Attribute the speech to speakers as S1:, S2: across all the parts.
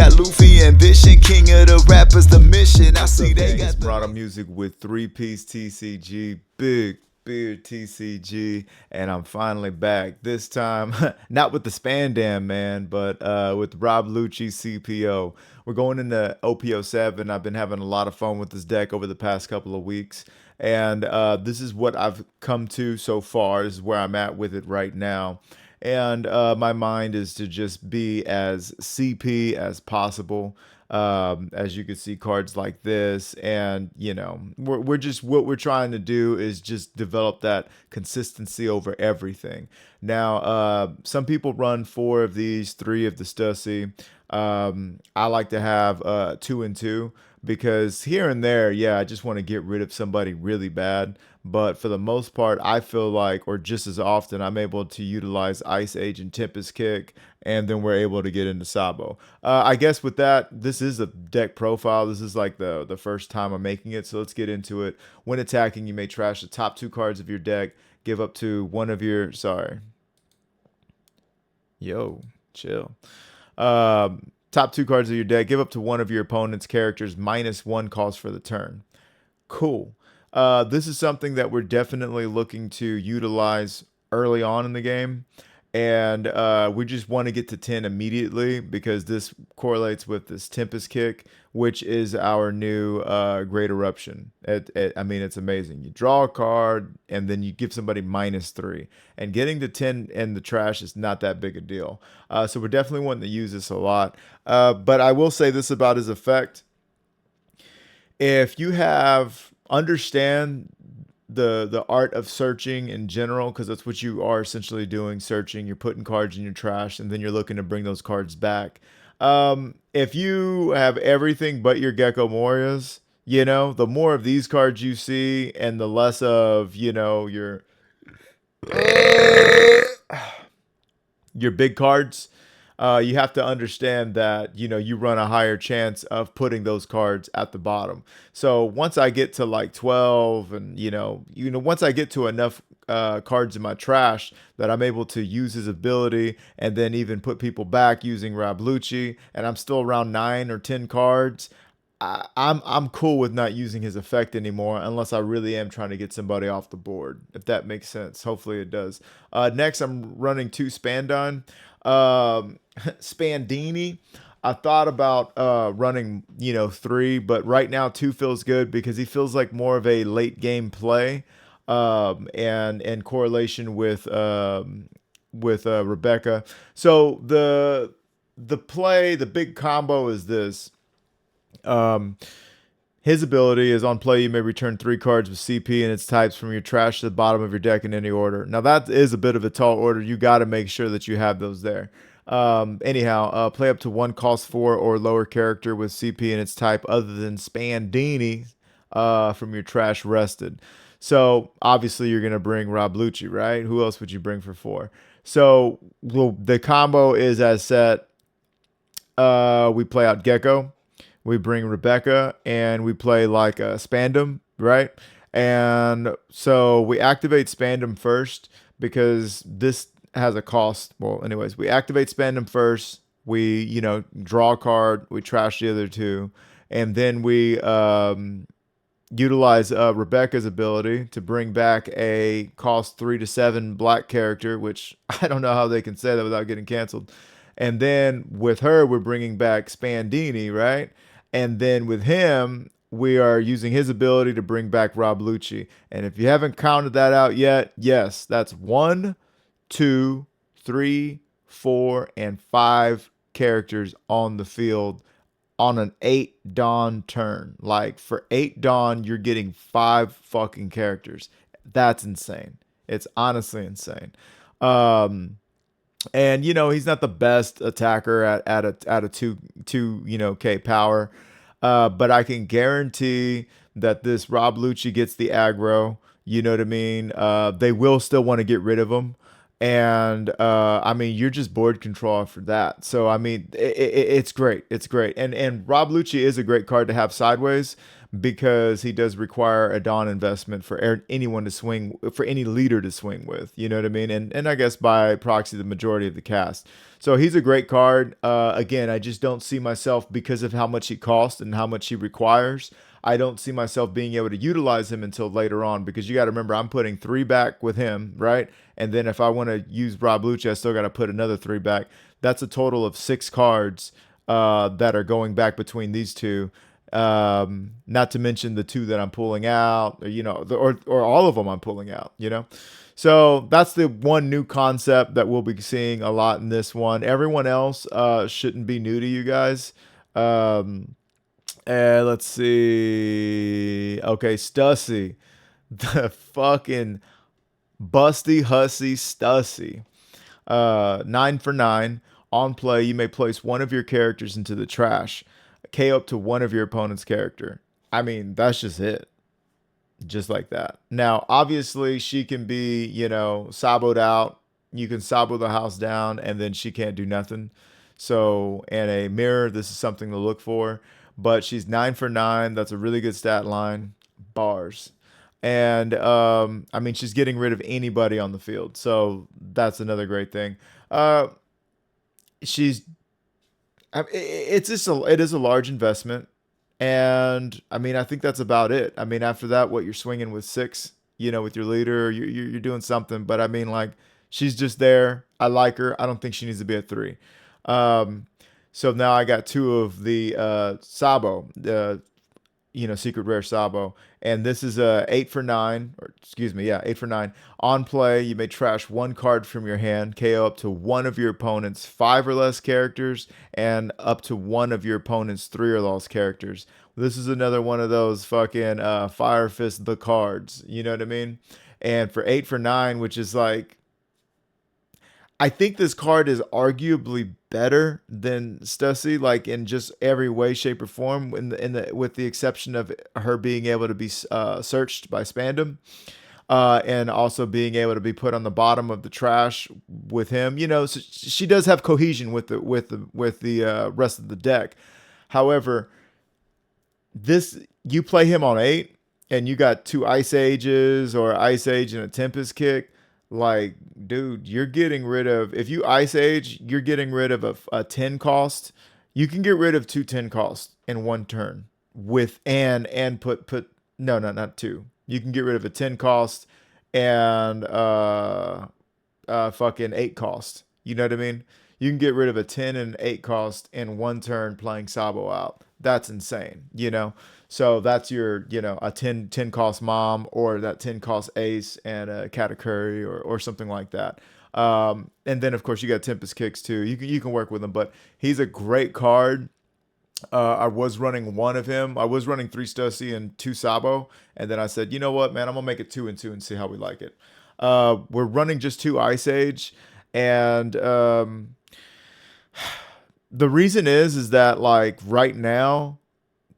S1: got Luffy ambition, king of the rappers, the mission. I see they got
S2: Brought music with 3-piece TCG, big beard TCG, and I'm finally back. This time, not with the Spandam man, but with Rob Lucci CPO. We're going into OP-07. I've been having a lot of fun with this deck over the past couple of weeks, and this is what I've come to so far. This is where I'm at with it right now. And my mind is to just be as CP as possible. As you can see, cards like this, and you know, we're just, what we're trying to do is just develop that consistency over everything. Now, some people run 4 of these, 3 of the Stussy. I like to have 2 and 2, because here and there, yeah, I just want to get rid of somebody really bad. But for the most part, I feel like, or just as often, I'm able to utilize Ice Age and Tempest Kick, and then we're able to get into Sabo. I guess with that, this is a deck profile. This is like the first time I'm making it, so let's get into it. When attacking, you may trash the top 2 cards of your deck, give up to one of your, sorry. Yo, chill. Top 2 cards of your deck, give up to one of your opponent's characters -1 cost for the turn. Cool. This is something that we're definitely looking to utilize early on in the game. And we just want to get to 10 immediately, because this correlates with this Tempest Kick, which is our new Great Eruption. I mean, it's amazing. You draw a card, and then you give somebody -3. And getting to 10 in the trash is not that big a deal. So we're definitely wanting to use this a lot. But I will say this about his effect. If you understand the art of searching in general, because that's what you are essentially doing, searching. You're putting cards in your trash, and then you're looking to bring those cards back. If you have everything but your Gecko Morias, you know, the more of these cards you see, and the less of, you know, your big cards, you have to understand that, you know, you run a higher chance of putting those cards at the bottom. So once I get to like 12, and once I get to enough cards in my trash that I'm able to use his ability, and then even put people back using Rob Lucci, and I'm still around 9 or 10 cards, I'm cool with not using his effect anymore, unless I really am trying to get somebody off the board, if that makes sense. Hopefully it does. Next, I'm running 2 Spandon. Spandini. I thought about running 3, but right now 2 feels good, because he feels like more of a late game play, and in correlation with Rebecca. So the big combo is this. His ability is, on play, you may return 3 cards with CP and its types from your trash to the bottom of your deck in any order. Now, that is a bit of a tall order. You got to make sure that you have those there. Anyhow, play up to 1 cost 4 or lower character with CP and its type other than Spandini from your trash rested. So, obviously, you're going to bring Rob Lucci, right? Who else would you bring for 4? So, the combo is as set. We play out Gecko. We bring Rebecca, and we play like a Spandam, right? And so we activate Spandam first, because this has a cost. Well, anyways, we activate Spandam first. We, draw a card. We trash the other 2. And then we utilize Rebecca's ability to bring back a cost 3 to 7 black character, which I don't know how they can say that without getting canceled. And then with her, we're bringing back Spandini, right? And then with him, we are using his ability to bring back Rob Lucci. And if you haven't counted that out yet, yes, that's 1, 2, 3, 4, and 5 characters on the field on an 8 Dawn turn. Like, for 8 Dawn, you're getting 5 fucking characters. That's insane. It's honestly insane. And he's not the best attacker at a 2 K power, but I can guarantee that this Rob Lucci gets the aggro. You know what I mean? They will still want to get rid of him, and I mean, you're just board control for that. So I mean, it's great. It's great, and Rob Lucci is a great card to have sideways. because he does require a Dawn investment for anyone to swing, for any leader to swing with. You know what I mean? And I guess by proxy, the majority of the cast. So he's a great card. Again, I just don't see myself, because of how much he costs and how much he requires. I don't see myself being able to utilize him until later on, because you got to remember, I'm putting 3 back with him, right? And then if I want to use Rob Lucci, I still got to put another 3 back. That's a total of 6 cards that are going back between these two. Not to mention the 2 that I'm pulling out, or, or all of them I'm pulling out, So that's the one new concept that we'll be seeing a lot in this one. Everyone else shouldn't be new to you guys. And let's see. Okay, Stussy. The fucking busty hussy Stussy. 9 for 9. On play, you may place one of your characters into the trash. KO up to one of your opponent's character. I mean, that's just it. Just like that. Now, obviously, she can be, saboed out. You can sabo the house down, and then she can't do nothing. So, in a mirror, this is something to look for. But she's 9 for 9. That's a really good stat line. Bars. And, I mean, she's getting rid of anybody on the field. So, that's another great thing. She's it is a large investment, and I mean, I think that's about it. I mean, after that, what, you're swinging with 6, with your leader, you're doing something. But I mean, like, she's just there. I like her. I don't think she needs to be a 3. Um, so now I got 2 of the Sabo, secret rare Sabo. And this is a 8 for 9, or excuse me, yeah, 8 for 9. On play, you may trash 1 card from your hand, KO up to one of your opponent's 5 or less characters, and up to one of your opponent's 3 or less characters. This is another one of those fucking Fire Fist the cards. You know what I mean? And for 8 for 9, which is like, I think this card is arguably better than Stussy, like in just every way, shape, or form. With the exception of her being able to be searched by Spandam, and also being able to be put on the bottom of the trash with him. So she does have cohesion with the rest of the deck. However, you play him on 8, and you got 2 Ice Ages or Ice Age and a Tempest Kick. Like, dude, you're getting rid of, if you Ice Age, you're getting rid of a 10 cost. You can get rid of 2 10 costs in one turn with and put no, not 2. You can get rid of a 10 cost and fucking 8 cost. You know what I mean? You can get rid of a 10 and 8 cost in one turn playing Sabo out. That's insane. So that's your, a 10 cost mom, or that 10 cost ace and a Katakuri, or something like that. And then of course you got Tempest Kicks too. You can work with him, but he's a great card. I was running 1 of him. I was running 3 Stussy and 2 Sabo, and then I said, you know what, man, I'm gonna make it 2 and 2 and see how we like it. We're running just 2 Ice Age, and the reason is that, like, right now,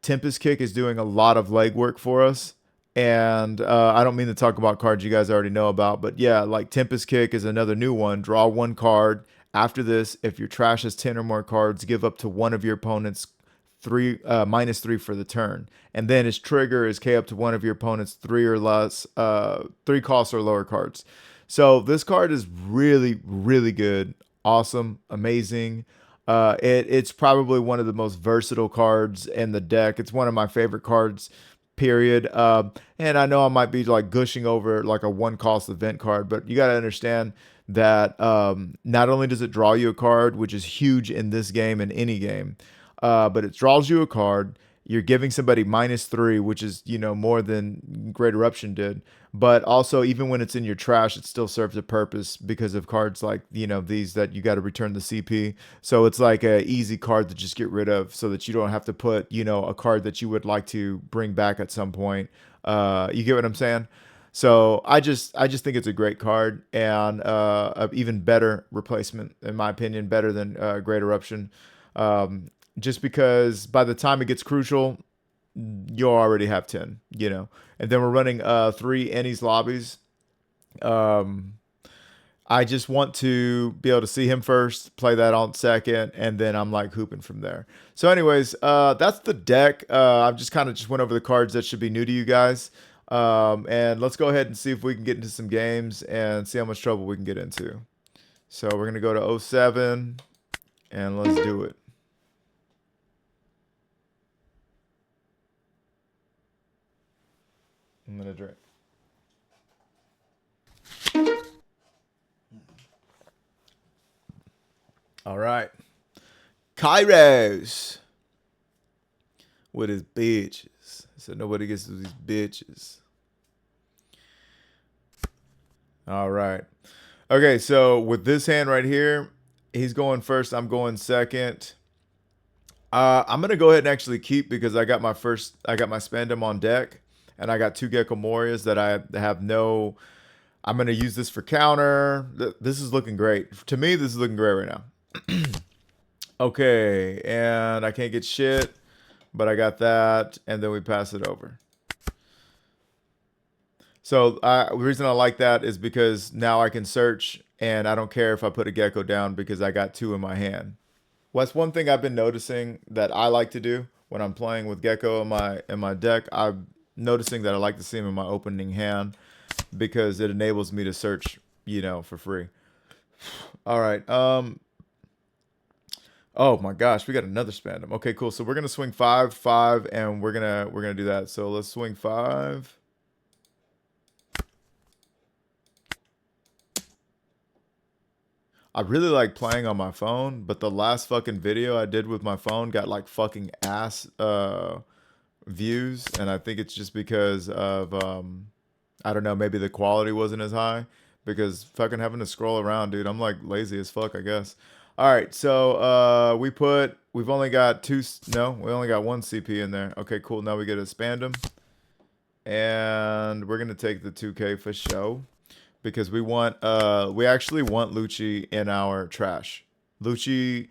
S2: Tempest Kick is doing a lot of legwork for us. And I don't mean to talk about cards you guys already know about, but yeah, like Tempest Kick is another new one. Draw 1 card. After this, if your trash has 10 or more cards, give up to one of your opponent's -3 for the turn. And then his trigger is K up to one of your opponent's 3 or less, 3 costs or lower cards. So this card is really, really good. Awesome. Amazing. It's probably one of the most versatile cards in the deck. It's one of my favorite cards, period. And I know I might be like gushing over like a 1 cost event card, but you got to understand that not only does it draw you a card, which is huge in this game and any game, but it draws you a card. You're giving somebody -3, which is, more than Great Eruption did. But also, even when it's in your trash, it still serves a purpose because of cards like, these that you got to return the CP. So it's like a easy card to just get rid of, so that you don't have to put, a card that you would like to bring back at some point. You get what I'm saying? So I just think it's a great card, and an even better replacement, in my opinion, better than Great Eruption. Just because by the time it gets crucial, you'll already have 10, And then we're running 3 Ennie's lobbies. I just want to be able to see him first, play that on second, and then I'm like hooping from there. So anyways, that's the deck. I've just kind of just went over the cards that should be new to you guys. And let's go ahead and see if we can get into some games and see how much trouble we can get into. So we're going to go to 07 and let's do it. I'm going to drink. All right. Kyros with his bitches. So nobody gets to these bitches. All right. Okay, so with this hand right here, he's going first. I'm going second. I'm gonna go ahead and actually keep because I got my Spandam on deck, and I got 2 Gecko Morias that I have no. I'm gonna use this for counter. This is looking great. To me, this is looking great right now. Okay, and I can't get shit, but I got that, and then we pass it over. So the reason I like that is because now I can search, and I don't care if I put a Gecko down because I got 2 in my hand. Well, that's one thing I've been noticing that I like to do when I'm playing with Gecko in my deck. I'm noticing that I like to see him in my opening hand because it enables me to search, you know, for free. All right. Oh my gosh, we got another Spandam. Okay, cool. So we're gonna swing 5, 5, and we're gonna do that. So let's swing 5. I really like playing on my phone, but the last fucking video I did with my phone got like fucking ass views, and I think it's just because of I don't know, maybe the quality wasn't as high because fucking having to scroll around, dude. I'm like lazy as fuck, I guess. All right, so we've only got 2. No, we only got 1 CP in there. Okay, cool. Now we get a Spandam, and we're gonna take the 2K for show because we actually want Lucci in our trash. Lucci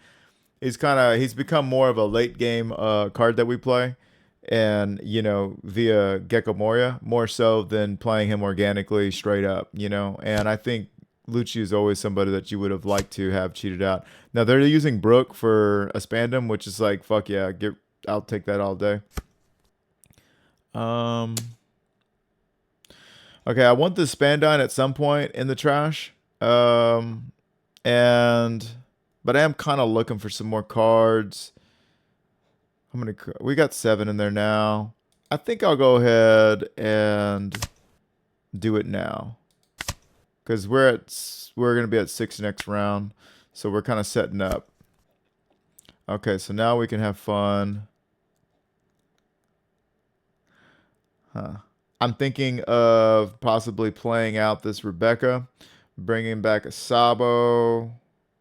S2: he's become more of a late game card that we play, and you know, via Gecko Moria more so than playing him organically straight up, you know. And I think Lucci is always somebody that you would have liked to have cheated out. Now they're using Brook for a Spandam, which is like fuck yeah, I'll take that all day. Okay, I want this Spandine at some point in the trash. But I am kind of looking for some more cards. We got 7 in there now. I think I'll go ahead and do it now. Because we're gonna be at 6 next round. So we're kind of setting up. Okay, so now we can have fun. Huh. I'm thinking of possibly playing out this Rebecca, bringing back a Sabo,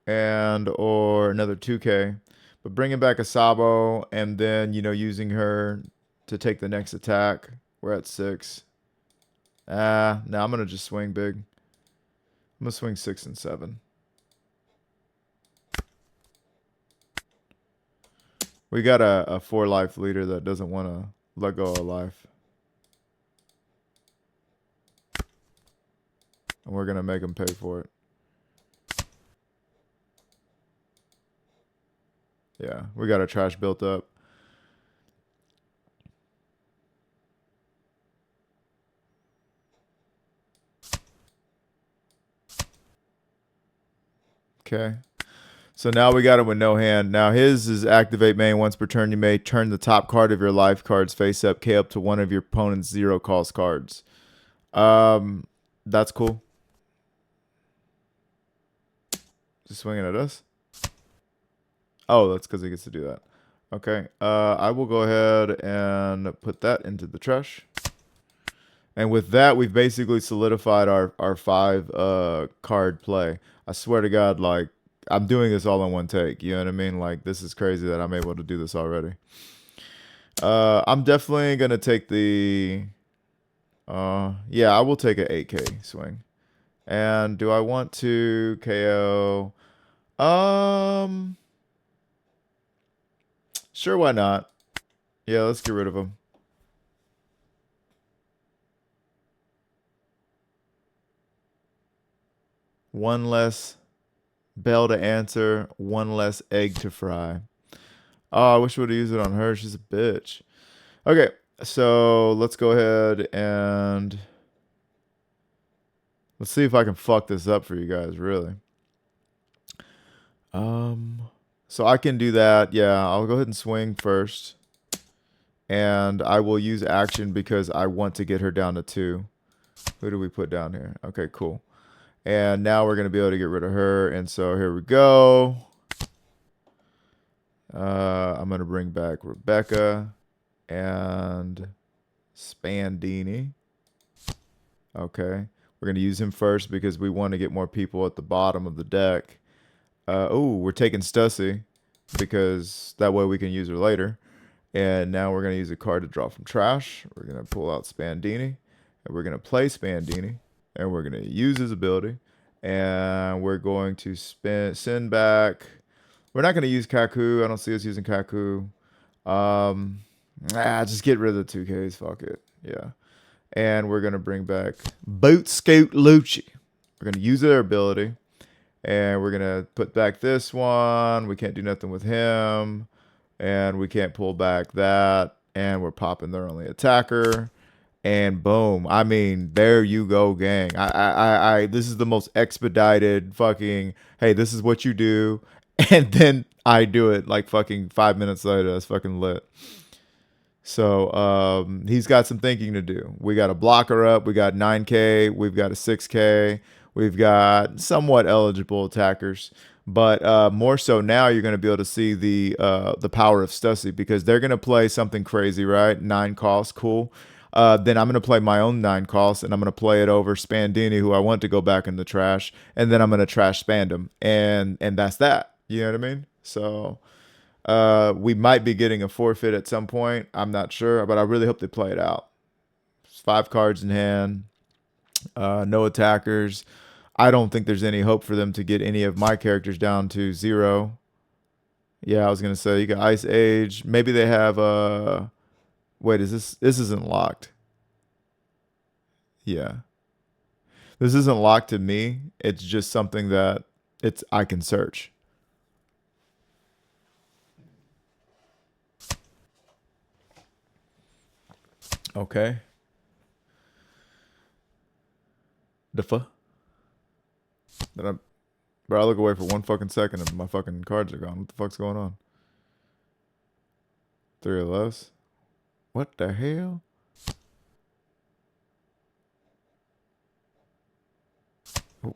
S2: and or another 2K. But bringing back a Sabo and then, you know, using her to take the next attack. We're at 6. No, I'm going to just swing big. I'm going to swing 6 and 7. We got a 4 life leader that doesn't want to let go of life. And we're going to make him pay for it. Yeah, we got our trash built up. Okay. So now we got him with no hand. Now his is activate main. Once per turn, you may turn the top card of your life cards face up, K up to one of your opponent's 0 cost cards. That's cool. Just swinging at us? Oh, that's because he gets to do that. Okay. I will go ahead and put that into the trash. And with that, we've basically solidified our 5 card play. I swear to God, like, I'm doing this all in one take. You know what I mean? Like, this is crazy that I'm able to do this already. I'm definitely going to take the... yeah, I will take an 8K swing. And do I want to KO? Sure, why not? Yeah, let's get rid of him. One less bell to answer, one less egg to fry. Oh, I wish we would have used it on her. She's a bitch. Okay, so let's go ahead and let's see if I can fuck this up for you guys, really. So I can do that. Yeah, I'll go ahead and swing first. And I will use action because I want to get her down to 2. Who do we put down here? Okay, cool. And now we're going to be able to get rid of her. And so here we go. I'm going to bring back Rebecca and Spandini. Okay. We're going to use him first because we want to get more people at the bottom of the deck. Oh, we're taking Stussy because that way we can use her later. And now we're going to use a card to draw from trash. We're going to pull out Spandini. And we're going to play Spandini. And we're going to use his ability. And we're going to send back. We're not going to use Kaku. I don't see us using Kaku. Just get rid of the 2Ks. Fuck it. Yeah. And we're going to bring back Boot Scoot Lucci. We're going to use their ability. And we're going to put back this one. We can't do nothing with him. And we can't pull back that. And we're popping their only attacker. And boom. I mean, there you go, gang. This is the most expedited fucking, hey, this is what you do. And then I do it like fucking 5 minutes later. That's fucking lit. So he's got some thinking to do. We got a blocker up. We got 9K. We've got a 6K. We've got somewhat eligible attackers. But more so now you're going to be able to see the power of Stussy because they're going to play something crazy, right? 9 costs, cool. Then I'm going to play my own 9 costs, and I'm going to play it over Spandini, who I want to go back in the trash, and then I'm going to trash Spandam, and that's that. You know what I mean? So we might be getting a forfeit at some point. I'm not sure, but I really hope they play it out. 5 cards in hand, no attackers. I don't think there's any hope for them to get any of my characters down to 0. Yeah, I was gonna say you got Ice Age. Maybe they have wait, is this isn't locked? Yeah. This isn't locked to me. It's just something that I can search. Okay. The fuck? Bro, I look away for 1 fucking second and my fucking cards are gone. What the fuck's going on? 3 of those? What the hell?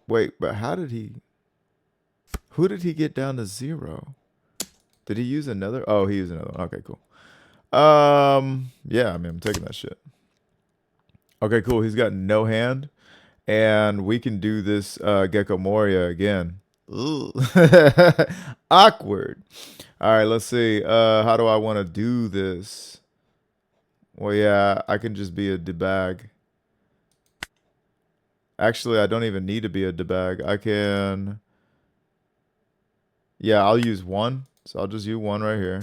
S2: Wait, but how did he... Who did he get down to 0? Did he use another? Oh, he used another one. Okay, cool. Yeah, I mean, I'm taking that shit. Okay, cool. He's got no hand. And we can do this Gecko Moria again. Ooh. Awkward. All right, let's see. How do I want to do this? Well, yeah, I can just be a debag. Actually, I don't even need to be a debag. I can... Yeah, I'll use 1. So I'll just use 1 right here.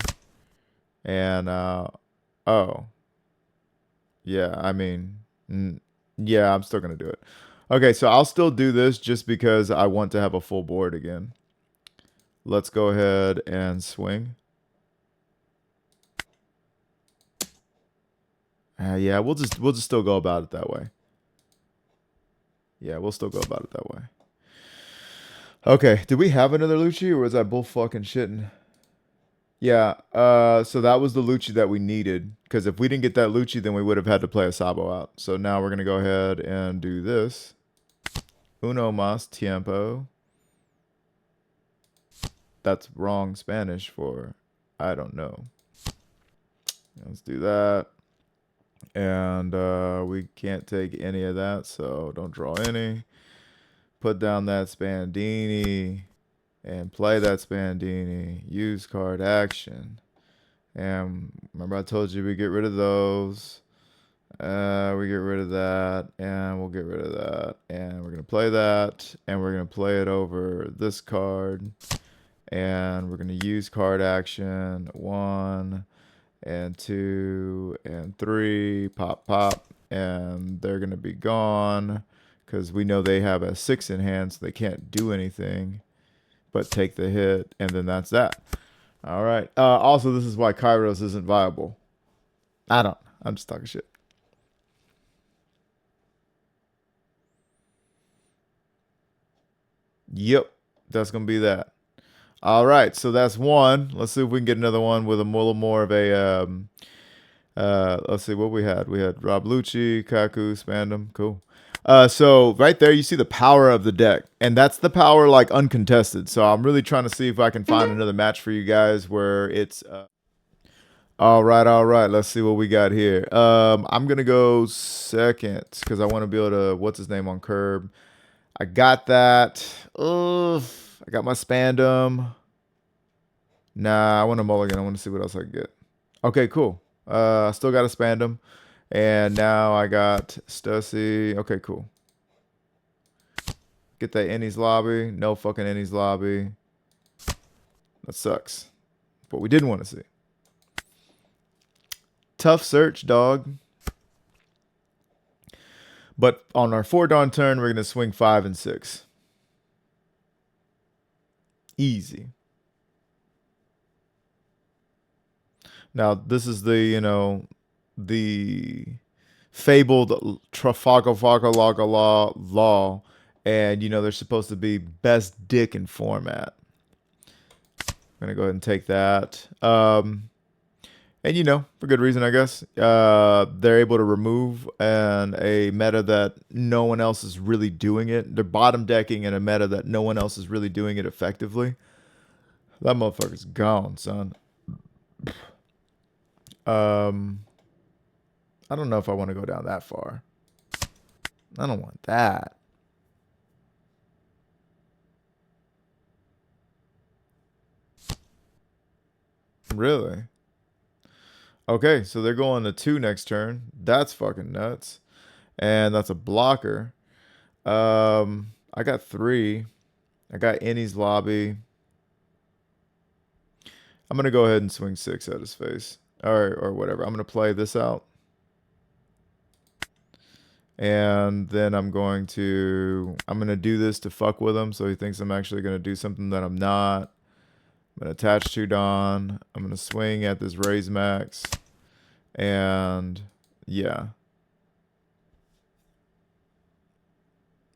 S2: And, oh. Yeah, I mean... yeah, I'm still going to do it. Okay, so I'll still do this just because I want to have a full board again. Let's go ahead and swing. Yeah, we'll just still go about it that way. Yeah, we'll still go about it that way. Okay, did we have another Lucci or was that bull fucking shitting? Yeah, so that was the Lucci that we needed. Because if we didn't get that Lucci, then we would have had to play a Sabo out. So now we're going to go ahead and do this. Uno más tiempo. That's wrong Spanish for I don't know. Let's do that. And we can't take any of that, so don't draw any. Put down that Spandini and play that Spandini. Use card action. And remember I told you we get rid of those. We get rid of that, and we'll get rid of that. And we're going to play that, and we're going to play it over this card. And we're going to use card action. 1 and 2 and 3. Pop, pop. And they're going to be gone because we know they have a 6 in hand, so they can't do anything but take the hit, and then that's that. All right. Also, this is why Kyros isn't viable. I'm just talking shit. Yep, that's gonna be that. All right, so that's one. Let's see if we can get another one with a little more of a. Let's see what we had. We had Rob Lucci, Kaku, Spandam. Cool. So right there, you see the power of the deck, and that's the power like uncontested. So I'm really trying to see if I can find another match for you guys where it's. All right. Let's see what we got here. I'm gonna go second because I want to be able to. What's his name on curb? I got that. I got my Spandam. Nah, I want a mulligan. I want to see what else I can get. Okay, cool. I still got a Spandam. And now I got Stussy. Okay, cool. Get that Innie's lobby. No fucking Innie's lobby. That sucks. What we didn't want to see. Tough search, dog. But on our 4-dawn turn, we're going to swing 5 and 6. Easy. Now, this is the, you know, the fabled Trafalgar law. And, you know, they're supposed to be best dick in format. I'm going to go ahead and take that. And, you know, for good reason, I guess. They're able to remove a meta that no one else is really doing it. They're bottom decking in a meta that no one else is really doing it effectively. That motherfucker's gone, son. I don't know if I want to go down that far. I don't want that. Really? Okay, so they're going to 2 next turn. That's fucking nuts. And that's a blocker. I got 3. I got Innie's lobby. I'm going to go ahead and swing 6 at his face. Or whatever. I'm going to play this out. And then I'm going to do this to fuck with him so he thinks I'm actually going to do something that I'm not. I'm going to attach 2 Dawn. I'm going to swing at this raise max. And yeah.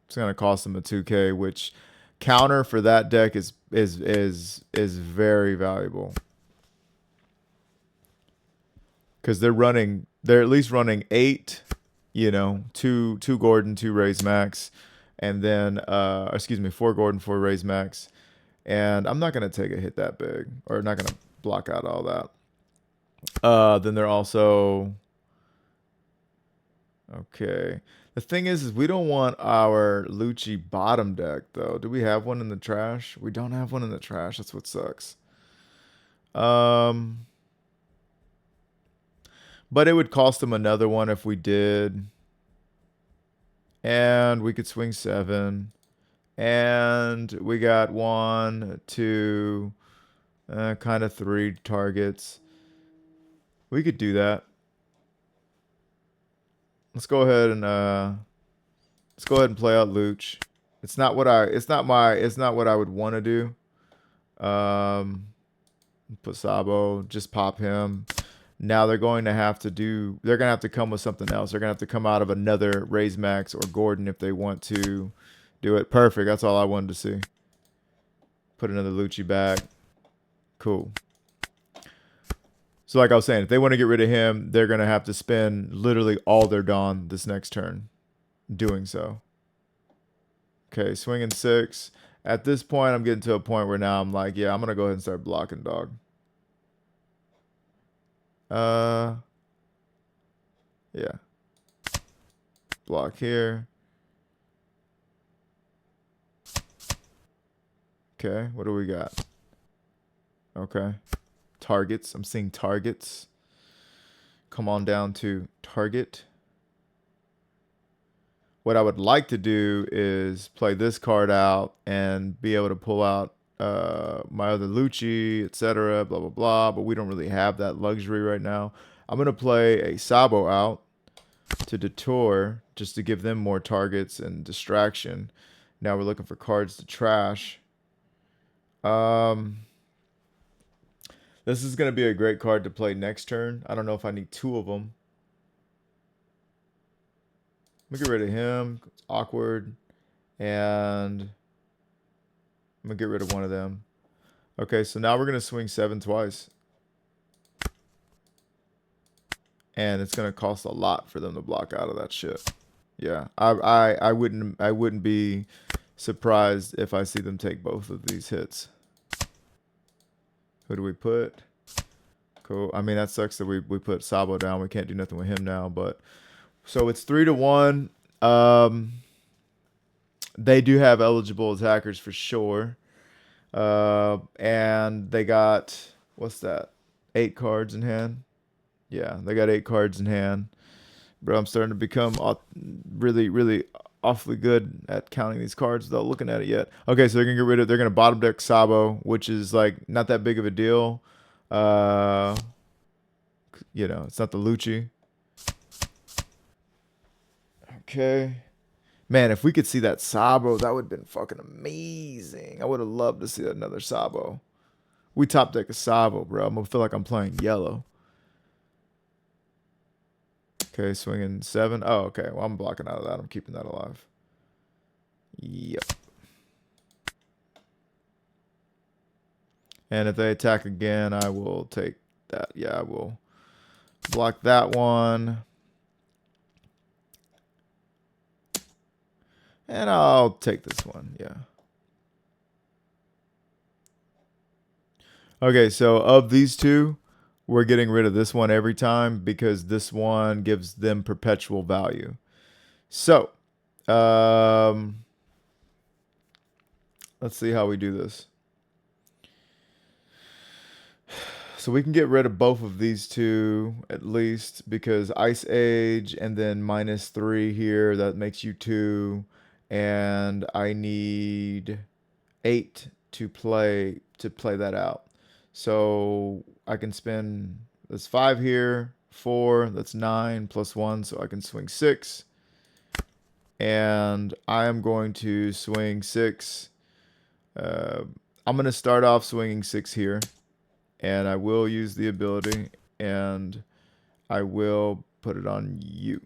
S2: It's going to cost him a 2K, which counter for that deck is very valuable. Cuz they're at least running 8, you know, 2 Gordon, 2 raise max, and then 4 Gordon, 4 raise max. And I'm not going to take a hit that big, or not going to block out all that. Then they're also... Okay. The thing is we don't want our Lucci bottom deck, though. Do we have one in the trash? We don't have one in the trash. That's what sucks. But it would cost them another one if we did. And we could swing 7. And we got 1, 2, kind of 3 targets. We could do that. Let's go ahead and play out Luch. It's not what I would want to do. Put Sabo, just pop him. Now they're going to have to come with something else. They're going to have to come out of another raise max or Gordon if they want to do it. Perfect. That's all I wanted to see. Put another Lucci back. Cool. So like I was saying, if they want to get rid of him, they're going to have to spend literally all their Dawn this next turn doing so. Okay, swinging 6. At this point, I'm getting to a point where now I'm like, yeah, I'm going to go ahead and start blocking, dog. Yeah. Block here. Okay, what do we got? Okay. Targets. I'm seeing targets. Come on down to target. What I would like to do is play this card out and be able to pull out my other Lucci, etc. Blah, blah, blah. But we don't really have that luxury right now. I'm going to play a Sabo out. to detour just to give them more targets and distraction. Now we're looking for cards to trash. This is going to be a great card to play next turn. I don't know if I need 2 of them. Let me get rid of him. It's awkward. And I'm going to get rid of one of them. Okay, so now we're going to swing 7 twice. And it's going to cost a lot for them to block out of that shit. Yeah, I wouldn't be surprised if I see them take both of these hits. Who do we put? Cool. I mean, that sucks that we put Sabo down. We can't do nothing with him now, but so it's 3-1. They do have eligible attackers for sure. And they got, what's that? 8 cards in hand. Yeah, they got 8 cards in hand. Bro, I'm starting to become really, really awfully good at counting these cards without looking at it yet. Okay, so they're going to bottom deck Sabo, which is like not that big of a deal. You know, it's not the Lucci. Okay. Man, if we could see that Sabo, that would have been fucking amazing. I would have loved to see another Sabo. We top deck a Sabo, bro. I'm going to feel like I'm playing yellow. Okay, swinging 7. Oh, okay. Well, I'm blocking out of that. I'm keeping that alive. Yep. And if they attack again, I will take that. Yeah, I will block that one. And I'll take this one. Yeah. Okay, so of these two, we're getting rid of this one every time because this one gives them perpetual value. So, let's see how we do this. So we can get rid of both of these two at least because Ice Age and then -3 here, that makes you 2. And I need 8 to play that out. So I can spend, that's 5 here, 4, that's 9 plus 1, so I can swing 6. And I am going to swing 6. I'm going to start off swinging 6 here. And I will use the ability, and I will put it on you.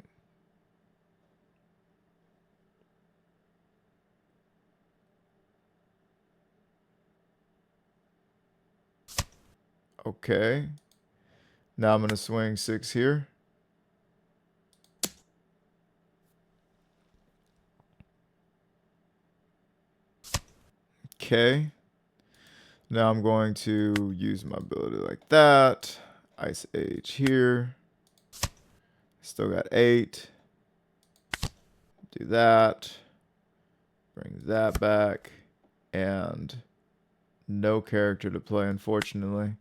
S2: Okay. Now I'm going to swing 6 here. Okay. Now I'm going to use my ability like that. Ice Age here. Still got 8. Do that. Bring that back. And no character to play, unfortunately.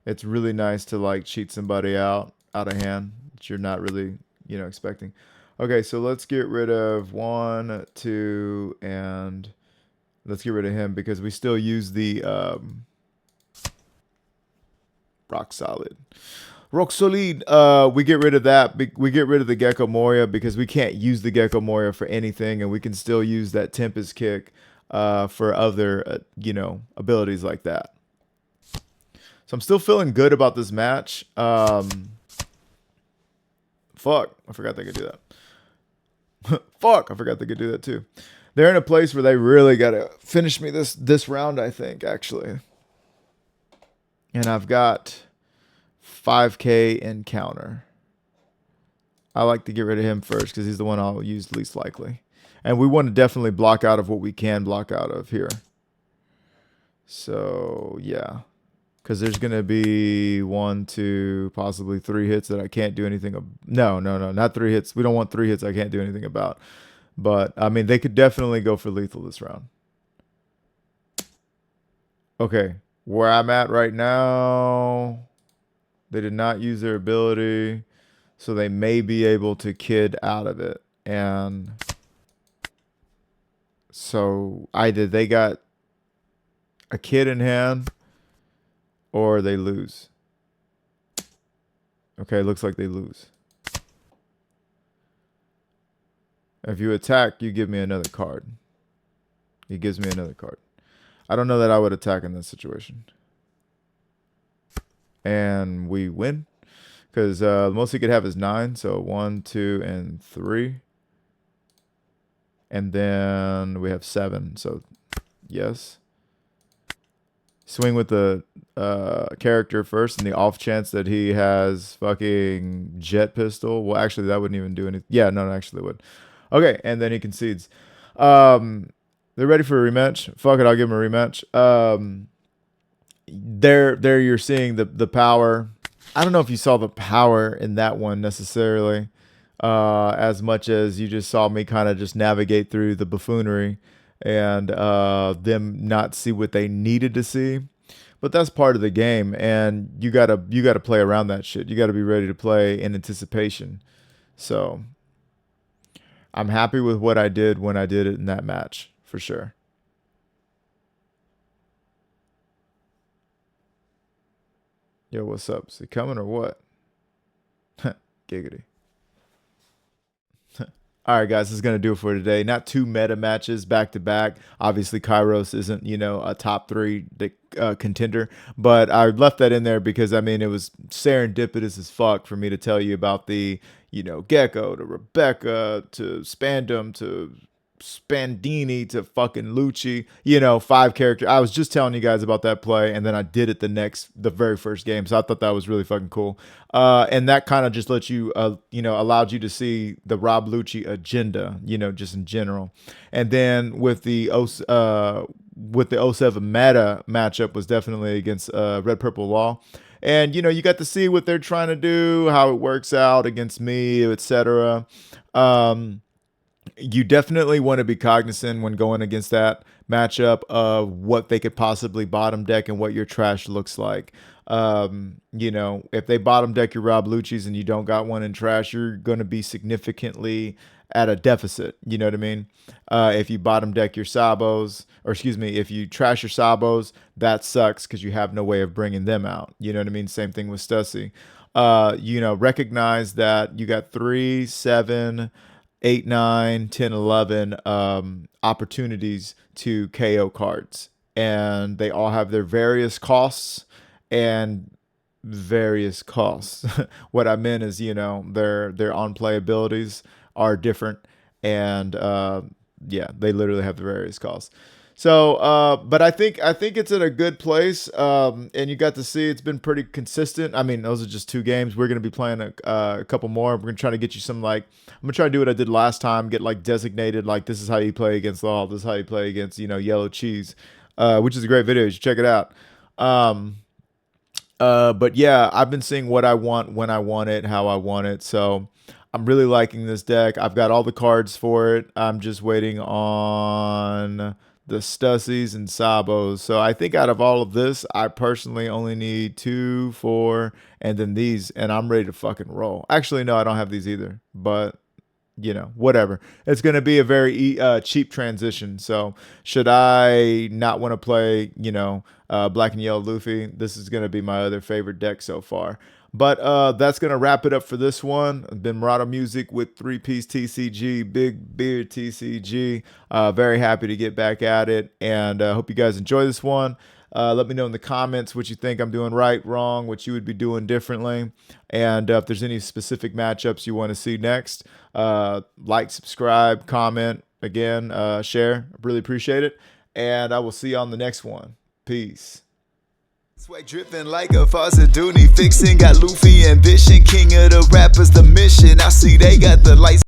S2: It's really nice to like cheat somebody out of hand that you're not really, you know, expecting. Okay, so let's get rid of 1, 2, and let's get rid of him because we still use the rock solid. Rock solid. We get rid of that. We get rid of the Gecko Moria because we can't use the Gecko Moria for anything, and we can still use that Tempest kick for other, you know, abilities like that. So I'm still feeling good about this match. Fuck, I forgot they could do that. Fuck, I forgot they could do that too. They're in a place where they really got to finish me this round, I think, actually. And I've got 5K in counter. I like to get rid of him first because he's the one I'll use least likely. And we want to definitely block out of what we can block out of here. So, yeah. Because there's going to be 1, 2, possibly 3 hits that I can't do anything about. No, not 3 hits. We don't want 3 hits I can't do anything about. But, I mean, they could definitely go for lethal this round. Okay. Where I'm at right now, they did not use their ability. So they may be able to kid out of it. And so either they got a kid in hand or they lose. Okay, looks like they lose. If you attack, you give me another card. He gives me another card. I don't know that I would attack in this situation. And we win. Because the most he could have is 9. So 1, 2, and 3. And then we have 7. So yes. Swing with the character first in the off chance that he has fucking jet pistol. Well, actually, that wouldn't even do anything. Yeah, no, it actually would. Okay, and then he concedes. They're ready for a rematch. Fuck it, I'll give him a rematch. There you're seeing the power. I don't know if you saw the power in that one necessarily, as much as you just saw me kind of just navigate through the buffoonery and them not see what they needed to see. But that's part of the game, and you gotta play around that shit. You gotta be ready to play in anticipation. So I'm happy with what I did when I did it in that match, for sure. Yo, what's up? Is he coming or what? Giggity. All right, guys, this is going to do it for today. Not 2 meta matches back to back. Obviously, Kyros isn't, a top 3 contender, but I left that in there because, I mean, it was serendipitous as fuck for me to tell you about the, Gecko to Rebecca to Spandam to Spandini to fucking Lucci, 5 character. I was just telling you guys about that play, and then I did it the very first game. So I thought that was really fucking cool. And that kind of just let you, allowed you to see the Rob Lucci agenda, just in general. And then with the 07 meta matchup was definitely against Red Purple Law. And, you got to see what they're trying to do, how it works out against me, etc. You definitely want to be cognizant when going against that matchup of what they could possibly bottom deck and what your trash looks like. If they bottom deck your Rob Lucci's and you don't got one in trash, you're going to be significantly at a deficit. You know what I mean? If you bottom deck your Sabos, or excuse me, if you trash your Sabos, that sucks because you have no way of bringing them out. You know what I mean? Same thing with Stussy. Recognize that you got 3, 7, 8, 9, 10, 11 opportunities to KO cards. And they all have their various costs and various costs. What I meant is, their on-play abilities are different. And they literally have the various costs. So, but I think it's in a good place, and you got to see it's been pretty consistent. I mean, those are just 2 games. We're gonna be playing a couple more. We're gonna try to get you some I'm gonna try to do what I did last time. Get designated this is how you play against Law. This is how you play against Yellow Cheese, which is a great video. You should check it out. But yeah, I've been seeing what I want, when I want it, how I want it. So I'm really liking this deck. I've got all the cards for it. I'm just waiting on the Stussies and Sabos. So I think out of all of this, I personally only need 2, 4, and then these, and I'm ready to fucking roll. Actually, no, I don't have these either, but whatever. It's going to be a very cheap transition. So should I not want to play, Black and Yellow Luffy, this is going to be my other favorite deck so far. But that's going to wrap it up for this one. I've been Murata Music with 3-piece TCG, Big Beard TCG. Very happy to get back at it, and hope you guys enjoy this one. Let me know in the comments what you think I'm doing right, wrong, what you would be doing differently. And if there's any specific matchups you want to see next, like, subscribe, comment, again, share. I really appreciate it. And I will see you on the next one. Peace.
S1: Swag dripping like a Fazaduni fixing. Got Luffy ambition, king of the rappers, the mission. I see they got the lights.